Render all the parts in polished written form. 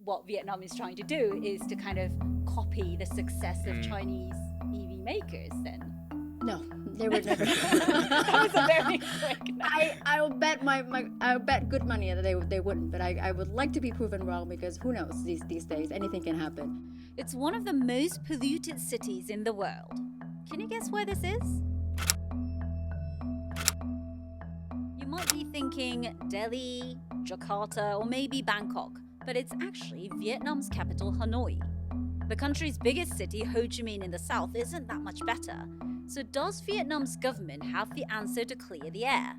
what Vietnam is trying to do is to kind of copy the success of Chinese EV makers then. No, they would never. That was a very quick no. I'll bet I'll bet good money that they wouldn't, but I would like to be proven wrong, because who knows, these days anything can happen. It's one of the most polluted cities in the world. Can you guess where this is? You might be thinking Delhi, Jakarta, or maybe Bangkok, but it's actually Vietnam's capital, Hanoi. The country's biggest city, Ho Chi Minh in the south, isn't that much better. So does Vietnam's government have the answer to clear the air?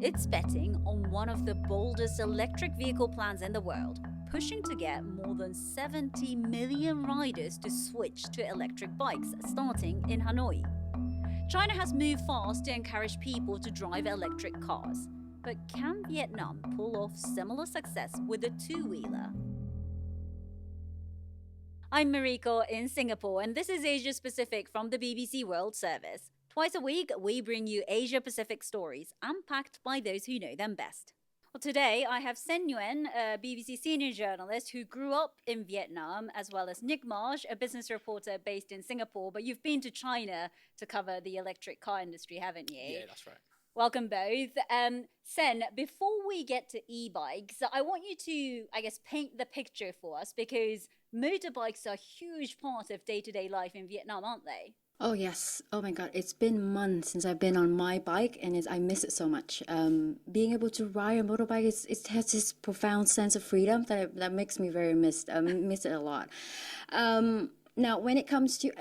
It's betting on one of the boldest electric vehicle plans in the world, pushing to get more than 70 million riders to switch to electric bikes starting in Hanoi. China has moved fast to encourage people to drive electric cars. But can Vietnam pull off similar success with a two-wheeler? I'm Mariko in Singapore, and this is Asia Pacific from the BBC World Service. Twice a week, we bring you Asia Pacific stories, unpacked by those who know them best. Well, today I have Sen Nguyen, a BBC senior journalist who grew up in Vietnam, as well as Nick Marsh, a business reporter based in Singapore. But you've been to China to cover the electric car industry, haven't you? Yeah, that's right. Welcome both. Sen, before we get to e-bikes, I want you to, paint the picture for us, because motorbikes are a huge part of day-to-day life in Vietnam, aren't they? Oh yes. Oh my God. It's been months since I've been on my bike, and I miss it so much. Being able to ride a motorbike, it has this profound sense of freedom that makes me very miss it a lot. Now, when it comes to,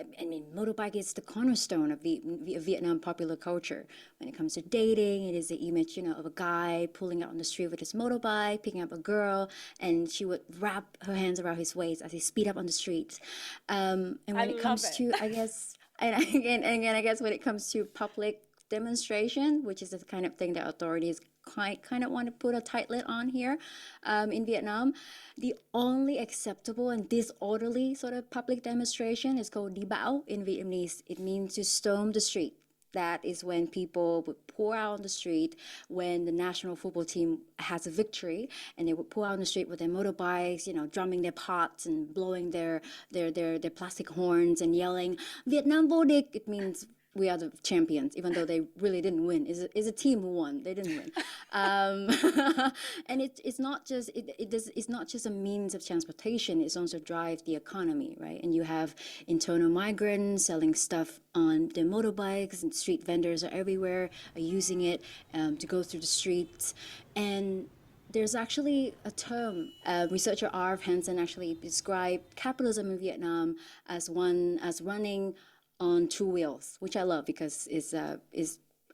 motorbike is the cornerstone of Vietnam popular culture. When it comes to dating, it is the image, of a guy pulling out on the street with his motorbike, picking up a girl, and she would wrap her hands around his waist as he speed up on the streets. And when it comes to, I guess, and again, I guess when it comes to public demonstration, which is the kind of thing that authorities kind of want to put a tight lid on here in Vietnam, the only acceptable and disorderly sort of public demonstration is called đi bão in Vietnamese. It means to storm the street. That is when people would pour out on the street when the national football team has a victory, and they would pour out on the street with their motorbikes, drumming their pots and blowing their plastic horns and yelling, "Vietnam vô địch." It means we are the champions, even though they really didn't win. It's a team who won. They didn't win. And it's not just a means of transportation. It's also drive the economy, right? And you have internal migrants selling stuff on their motorbikes, and street vendors are everywhere, are using it to go through the streets. And there's actually a term, researcher Arv Hansen actually described capitalism in Vietnam as running on two wheels, which I love because is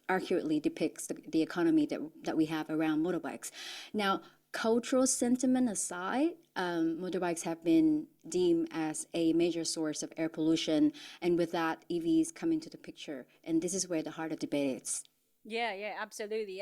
accurately depicts the economy that we have around motorbikes. Now, cultural sentiment aside, motorbikes have been deemed as a major source of air pollution, and with that, EVs come into the picture, and this is where the heart of debate is. Yeah, absolutely.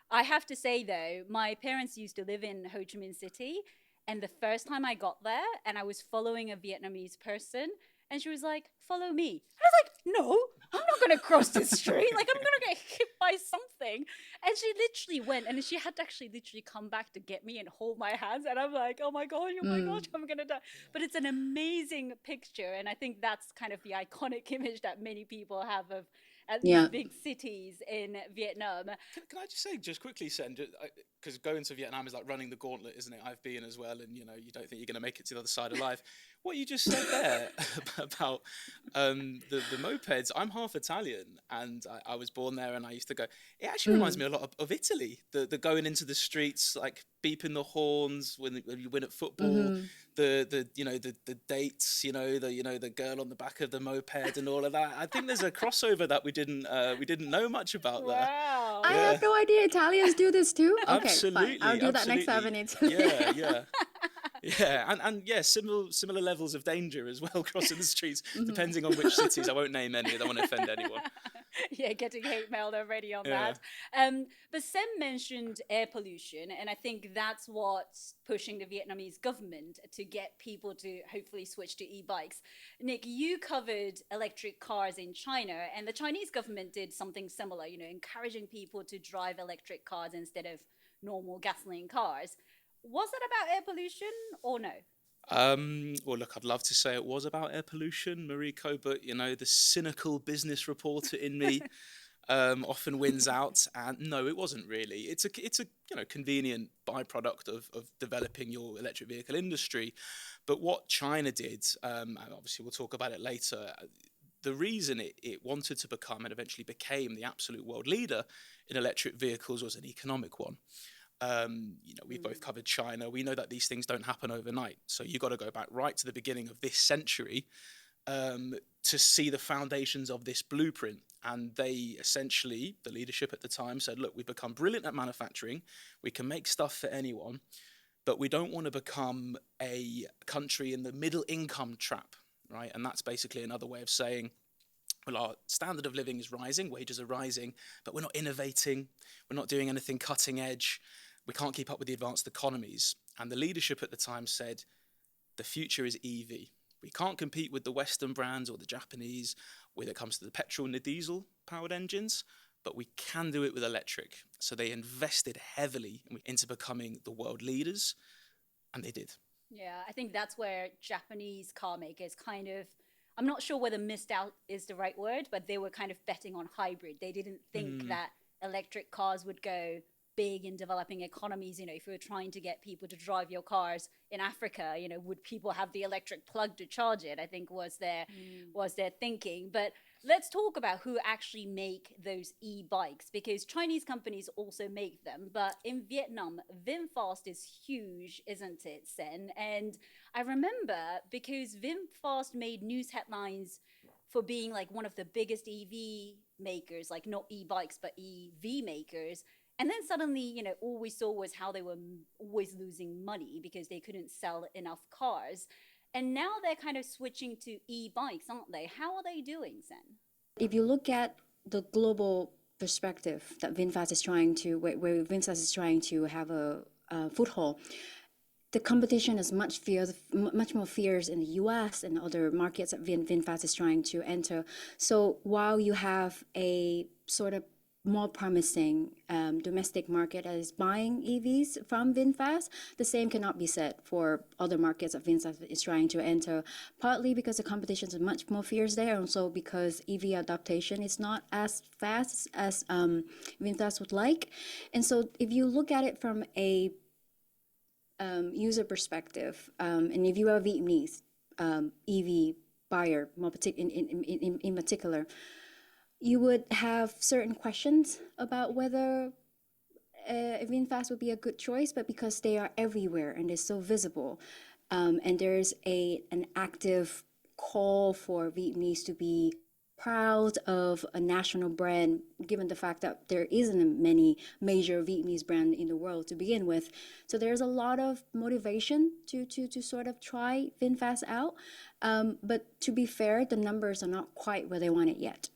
I have to say though, my parents used to live in Ho Chi Minh City, and the first time I got there and I was following a Vietnamese person, and she was like, "Follow me." I was like, "No, I'm not going to cross the street. I'm going to get hit by something." And she literally went, and she had to actually literally come back to get me and hold my hands. And I'm like, oh my gosh, I'm going to die. But it's an amazing picture. And I think that's kind of the iconic image that many people have of these big cities in Vietnam. Can I just say, just quickly, Sen, because going to Vietnam is like running the gauntlet, isn't it? I've been as well, and you don't think you're going to make it to the other side of life. What you just said there about the mopeds, I'm half Italian, and I was born there, and I used to go. It actually reminds me a lot of Italy. The going into the streets, like beeping the horns when you win at football. The dates, the girl on the back of the moped and all of that. I think there's a crossover that we didn't know much about there. Wow. I had no idea Italians do this too. Okay, absolutely, fine. I'll do that next time in Italy. Yeah, and similar levels of danger as well crossing the streets, depending on which cities. I won't name any. I don't want to offend anyone. Yeah, getting hate mail already on that. But Sem mentioned air pollution, and I think that's what's pushing the Vietnamese government to get people to hopefully switch to e-bikes. Nick, you covered electric cars in China, and the Chinese government did something similar, encouraging people to drive electric cars instead of normal gasoline cars. Was it about air pollution or no? Well, look, I'd love to say it was about air pollution, Mariko, but you know, the cynical business reporter in me often wins out. And no, it wasn't really. It's a convenient byproduct of developing your electric vehicle industry. But what China did, and obviously we'll talk about it later. The reason it wanted to become and eventually became the absolute world leader in electric vehicles was an economic one. We've both covered China. We know that these things don't happen overnight. So you've got to go back right to the beginning of this century to see the foundations of this blueprint. And they essentially, the leadership at the time said, look, we've become brilliant at manufacturing. We can make stuff for anyone, but we don't want to become a country in the middle income trap, right? And that's basically another way of saying, well, our standard of living is rising, wages are rising, but we're not innovating. We're not doing anything cutting edge. We can't keep up with the advanced economies. And the leadership at the time said, the future is EV. We can't compete with the Western brands or the Japanese when it comes to the petrol and the diesel powered engines, but we can do it with electric. So they invested heavily into becoming the world leaders, and they did. Yeah, I think that's where Japanese car makers kind of, I'm not sure whether missed out is the right word, but they were kind of betting on hybrid. They didn't think that electric cars would go big in developing economies. If you were trying to get people to drive your cars in Africa, would people have the electric plug to charge it? I think was their thinking. But let's talk about who actually make those e-bikes, because Chinese companies also make them. But in Vietnam, VinFast is huge, isn't it, Sen? And I remember because VinFast made news headlines for being like one of the biggest EV makers, like not e-bikes, but EV makers. And then suddenly, all we saw was how they were always losing money because they couldn't sell enough cars. And now they're kind of switching to e-bikes, aren't they? How are they doing, Sen? If you look at the global perspective that VinFast is trying to, where VinFast is trying to have a foothold, the competition is much more fierce in the U.S. and other markets that VinFast is trying to enter. So while you have a sort of more promising domestic market that is buying EVs from VinFast, the same cannot be said for other markets that VinFast is trying to enter, partly because the competition is much more fierce there, and also because EV adaptation is not as fast as VinFast would like. And so if you look at it from a user perspective, and if you are a Vietnamese EV buyer in particular, you would have certain questions about whether VinFast would be a good choice, but because they are everywhere and they're so visible, and there's an active call for Vietnamese to be proud of a national brand, given the fact that there isn't many major Vietnamese brand in the world to begin with. So there's a lot of motivation to sort of try VinFast out. But to be fair, the numbers are not quite where they want it yet.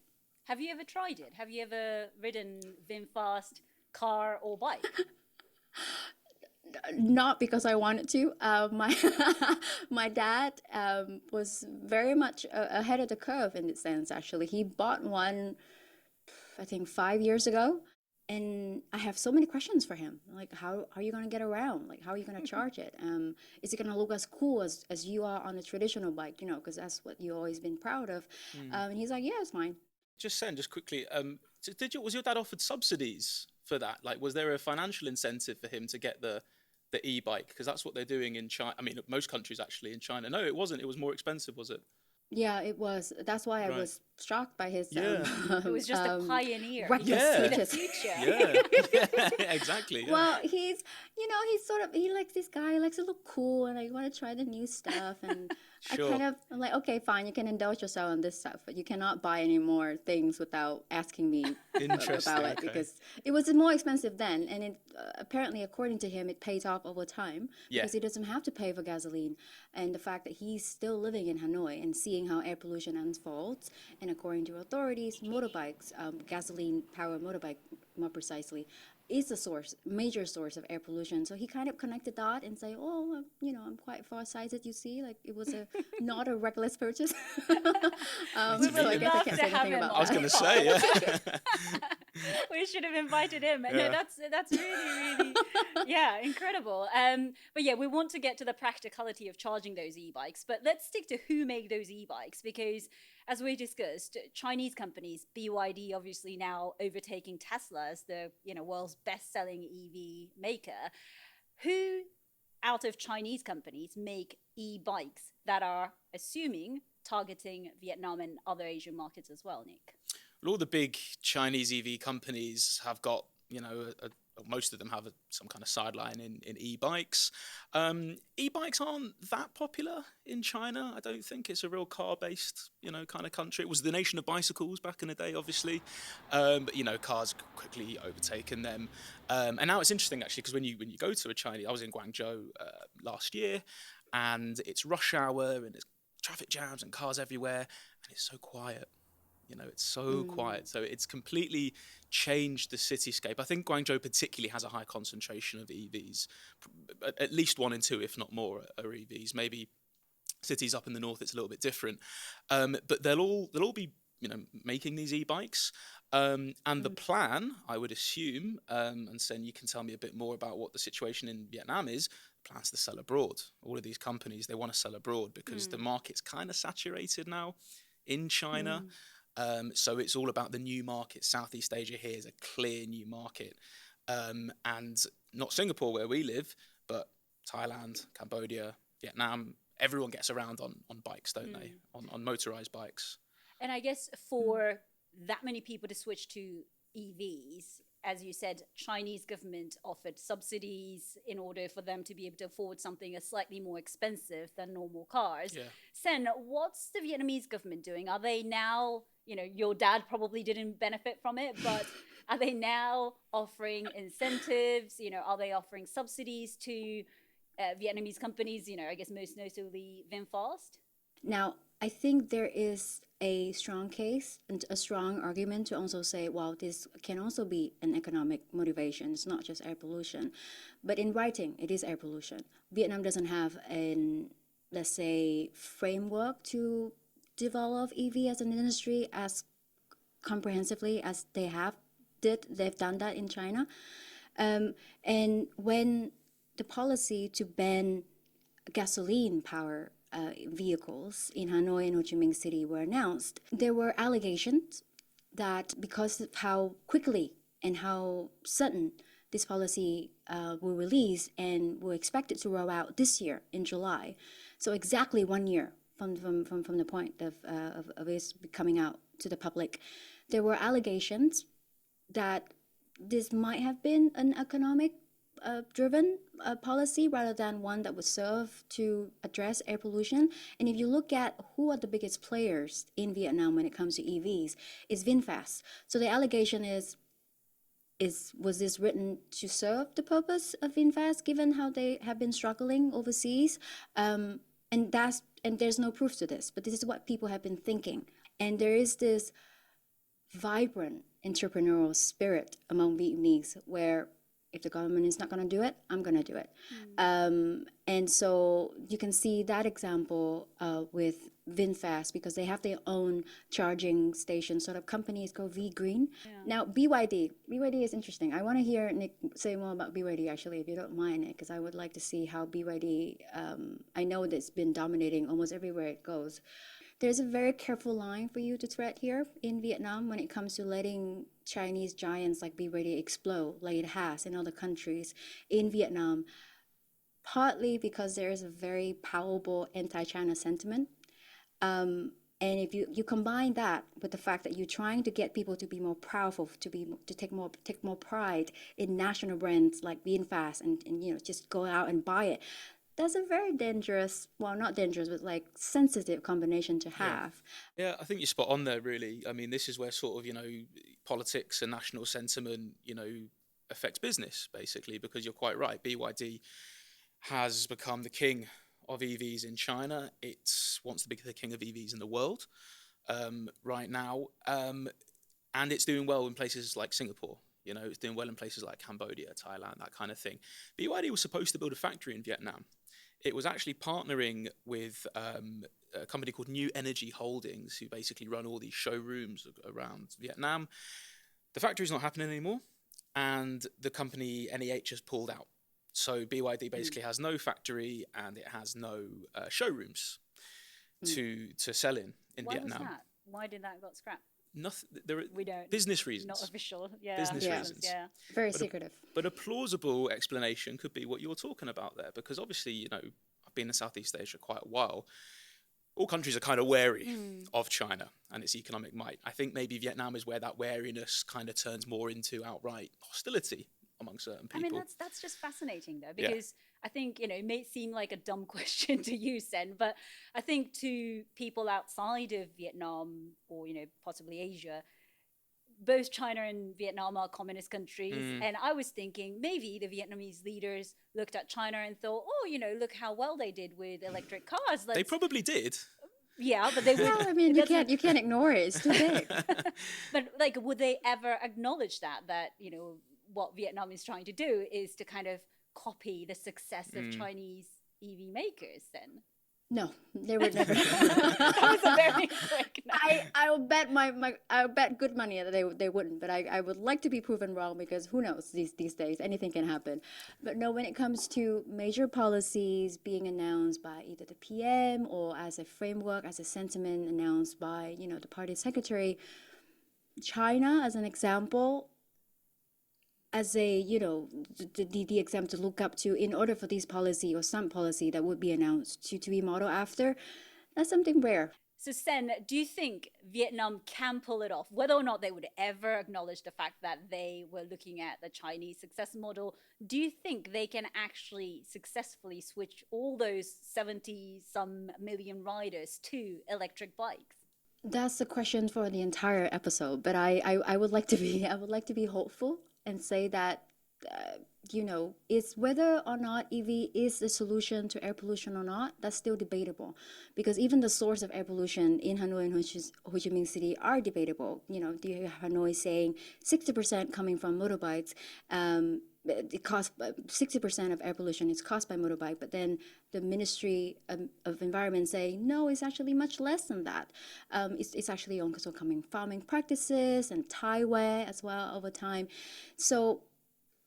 Have you ever tried it? Have you ever ridden VinFast car or bike? Not because I wanted to. My my dad was very much ahead of the curve in this sense. Actually, he bought one, I think 5 years ago, and I have so many questions for him. Like, how are you gonna get around? Like, how are you gonna charge it? Is it gonna look as cool as you are on a traditional bike? Because that's what you've always been proud of. And he's like, yeah, it's fine. Just quickly, was your dad offered subsidies for that? Like, was there a financial incentive for him to get the e-bike? Because that's what they're doing in China. I mean, most countries actually in China. No, it wasn't. It was more expensive, was it? Yeah, it was. That's why I was shocked by his. Yeah. It was just a pioneer. reckless Yeah. The status. future. Yeah, exactly. Yeah. Well, he's sort of, he likes this guy, he likes to look cool, and I want to try the new stuff. And Sure. I'm like, okay, fine, you can indulge yourself on this stuff, but you cannot buy any more things without asking me Interesting. about it, Okay. because it was more expensive then. And it apparently, according to him, it pays off over time Yeah. because he doesn't have to pay for gasoline. And the fact that he's still living in Hanoi and seeing how air pollution unfolds, and according to authorities, motorbikes, gasoline powered motorbike more precisely, is a major source of air pollution. So he kind of connected that and say, oh, I'm quite far-sighted, you see, like it was not a reckless purchase. We So I would guess I love can't to say have anything him about I was that. going to say, yeah. We should have invited him. No, Yeah. that's really incredible. But yeah, we want to get to the practicality of charging those e-bikes. But let's stick to who make those e-bikes, because as we discussed, Chinese companies, BYD obviously now overtaking Tesla as the world's best-selling EV maker. Who out of Chinese companies make e-bikes that are assuming targeting Vietnam and other Asian markets as well, Nick? Well, all the big Chinese EV companies have got, most of them have some kind of sideline in e-bikes. E-bikes aren't that popular in China. I don't think it's a real car-based, kind of country. It was the nation of bicycles back in the day, obviously. But, cars quickly overtaken them. And now it's interesting, actually, because when you go to a Chinese, I was in Guangzhou last year, and it's rush hour, and there's traffic jams and cars everywhere, and it's so quiet. It's so quiet. So it's completely changed the cityscape. I think Guangzhou particularly has a high concentration of EVs. At least 1 in 2, if not more, are EVs. Maybe cities up in the north, it's a little bit different. But they'll all be, making these e-bikes. And the plan, I would assume, and Sen, you can tell me a bit more about what the situation in Vietnam is. Plans to sell abroad. All of these companies, they want to sell abroad because the market's kind of saturated now in China. So it's all about the new market. Southeast Asia here is a clear new market. And not Singapore where we live, but Thailand, Cambodia, Vietnam, everyone gets around on bikes, don't they? On motorized bikes. And I guess for that many people to switch to EVs, as you said, Chinese government offered subsidies in order for them to be able to afford something that's slightly more expensive than normal cars. Yeah. Sen, what's the Vietnamese government doing? Are they now, your dad probably didn't benefit from it, but are they now offering incentives? Are they offering subsidies to Vietnamese companies? I guess most notably VinFast? Now, I think there is a strong case and a strong argument to also say, well, this can also be an economic motivation. It's not just air pollution. But in writing, it is air pollution. Vietnam doesn't have an, let's say, framework to develop EV as an industry as comprehensively as they've done that in China. And when the policy to ban gasoline power vehicles in Hanoi and Ho Chi Minh City were announced, there were allegations that because of how quickly and how sudden this policy were released and were expected to roll out this year in July, so exactly 1 year from the point of it coming out to the public, there were allegations that this might have been an economic driven policy rather than one that would serve to address air pollution. And if you look at who are the biggest players in Vietnam when it comes to EVs, it's VinFast. So the allegation was this written to serve the purpose of VinFast, given how they have been struggling overseas? And there's no proof to this, but this is what people have been thinking. And there is this vibrant entrepreneurial spirit among Vietnamese where if the government is not going to do it, I'm going to do it. And so you can see that example with VinFast because they have their own charging station sort of company. It's called V-Green. Yeah. Now, BYD is interesting. I want to hear Nick say more about BYD, actually, if you don't mind, Nick, because I would like to see how BYD, I know that it's been dominating almost everywhere it goes. There's a very careful line for you to tread here in Vietnam when it comes to letting Chinese giants like BYD explode like it has in other countries in Vietnam, partly because there is a very palpable anti-China sentiment. And if you combine that with the fact that you're trying to get people to be more powerful, to take more pride in national brands like VinFast and just go out and buy it, that's a very dangerous, well, not dangerous, but like sensitive combination to have. Yeah, I think you're spot on there, really. I mean, this is where sort of, politics and national sentiment, affects business, basically, because you're quite right. BYD has become the king of EVs in China. It wants to be the king of EVs in the world right now. And it's doing well in places like Singapore. You know, it's doing well in places like Cambodia, Thailand, that kind of thing. BYD was supposed to build a factory in Vietnam. It was actually partnering with a company called New Energy Holdings, who basically run all these showrooms around Vietnam. The factory's not happening anymore, and the company NEH has pulled out. So BYD basically has no factory and it has no showrooms to sell in Why Vietnam. was that? Why did that got scrapped? Nothing. There are We don't. business reasons. Not official. Yeah. Business Yeah. reasons. Yeah. Very secretive. But a plausible explanation could be what you're talking about there, because obviously, you know, I've been in Southeast Asia quite a while. All countries are kind of wary of China and its economic might. I think maybe Vietnam is where that wariness kind of turns more into outright hostility among certain people. I mean, that's just fascinating though, because I think, you know, it may seem like a dumb question to you, Sen, but I think to people outside of Vietnam or, you know, possibly Asia, both China and Vietnam are communist countries. And I was thinking maybe the Vietnamese leaders looked at China and thought, oh, you know, look how well they did with electric cars. They probably did. Yeah, but they Well, I mean, you can't ignore it. It's too big. But like, would they ever acknowledge that, you know, what Vietnam is trying to do is to kind of copy the success of Chinese EV makers then? No, they would never. That was a very quick no. I'll bet I'll bet good money that they wouldn't, but I would like to be proven wrong, because who knows, these days anything can happen. But no, when it comes to major policies being announced by either the PM or as a framework, as a sentiment announced by, you know, the party secretary, China as an example, as a, you know, the example to look up to in order for this policy or some policy that would be announced to be modeled after, that's something rare. So Sen, do you think Vietnam can pull it off? Whether or not they would ever acknowledge the fact that they were looking at the Chinese success model, do you think they can actually successfully switch all those 70-some million riders to electric bikes? That's the question for the entire episode, but I would like to be hopeful and say that you know, it's whether or not EV is the solution to air pollution or not, that's still debatable, because even the source of air pollution in Hanoi and Ho Chi Minh City are debatable. You know, you have Hanoi saying 60% coming from motorbikes. It costs 60% of air pollution is caused by motorbike, but then the Ministry of Environment say no, it's actually much less than that. It's actually also coming farming practices and Thai wear as well over time. So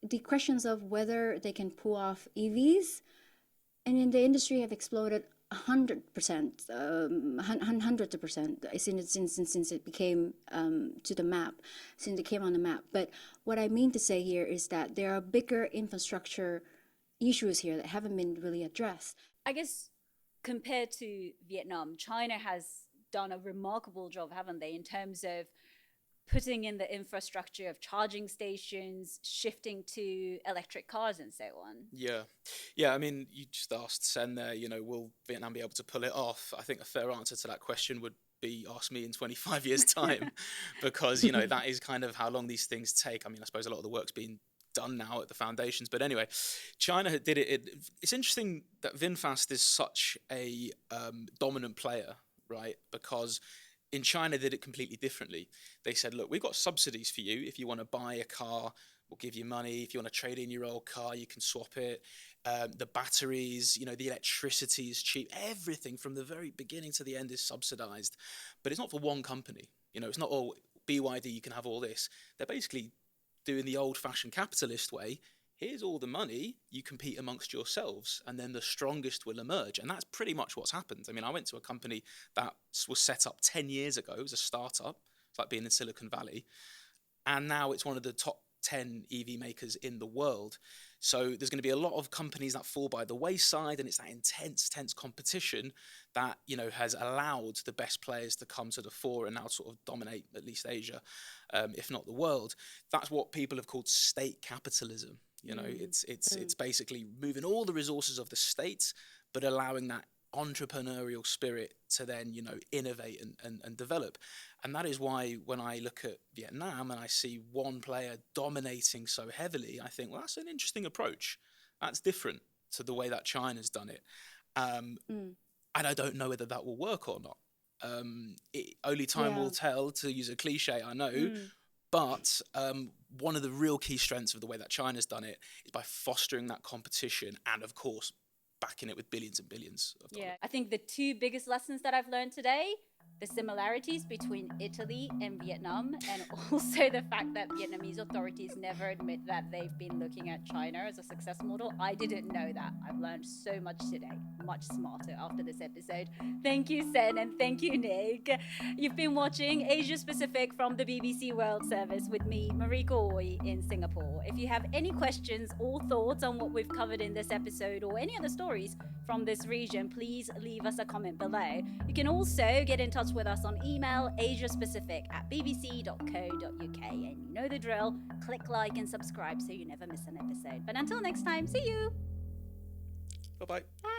the questions of whether they can pull off EVs, and in the industry have exploded 100%, hundreds of percent since it became to the map, since it came on the map. But what I mean to say here is that there are bigger infrastructure issues here that haven't been really addressed. I guess compared to Vietnam, China has done a remarkable job, haven't they, in terms of putting in the infrastructure of charging stations, shifting to electric cars and so on. Yeah. I mean, you just asked Sen there, you know, will Vietnam be able to pull it off? I think a fair answer to that question would be ask me in 25 years' time, because, you know, that is kind of how long these things take. I mean, I suppose a lot of the work's been done now at the foundations, but anyway, China did it. It's interesting that VinFast is such a dominant player, right? Because in China, they did it completely differently. They said, look, we've got subsidies for you. If you want to buy a car, we'll give you money. If you want to trade in your old car, you can swap it. The batteries, you know, the electricity is cheap. Everything from the very beginning to the end is subsidized. But it's not for one company. You know, it's not, oh, BYD, you can have all this. They're basically doing the old-fashioned capitalist way. Here's all the money, you compete amongst yourselves, and then the strongest will emerge. And that's pretty much what's happened. I mean, I went to a company that was set up 10 years ago. It was a startup. It's like being in Silicon Valley. And now it's one of the top 10 EV makers in the world. So there's going to be a lot of companies that fall by the wayside, and it's that intense competition that, you know, has allowed the best players to come to the fore and now sort of dominate at least Asia, if not the world. That's what people have called state capitalism. You know, it's basically moving all the resources of the state, but allowing that entrepreneurial spirit to then, you know, innovate and develop. And that is why when I look at Vietnam and I see one player dominating so heavily, I think, well, that's an interesting approach. That's different to the way that China's done it. And I don't know whether that will work or not. Only time will tell, to use a cliche, I know. But one of the real key strengths of the way that China's done it is by fostering that competition and, of course, backing it with billions and billions of dollars. Yeah, I think the two biggest lessons that I've learned today, the similarities between Italy and Vietnam, and also the fact that Vietnamese authorities never admit that they've been looking at China as a success model. I didn't know that. I've learned so much today, much smarter after this episode. Thank you, Sen, and thank you, Nick. You've been watching Asia Pacific from the BBC World Service with me, Mariko Oi, in Singapore. If you have any questions or thoughts on what we've covered in this episode or any other stories from this region, please leave us a comment below. You can also get in touch with us on email, asiapacific@bbc.co.uk. And you know the drill, click like and subscribe so you never miss an episode. But until next time, see you! Bye-bye. Bye!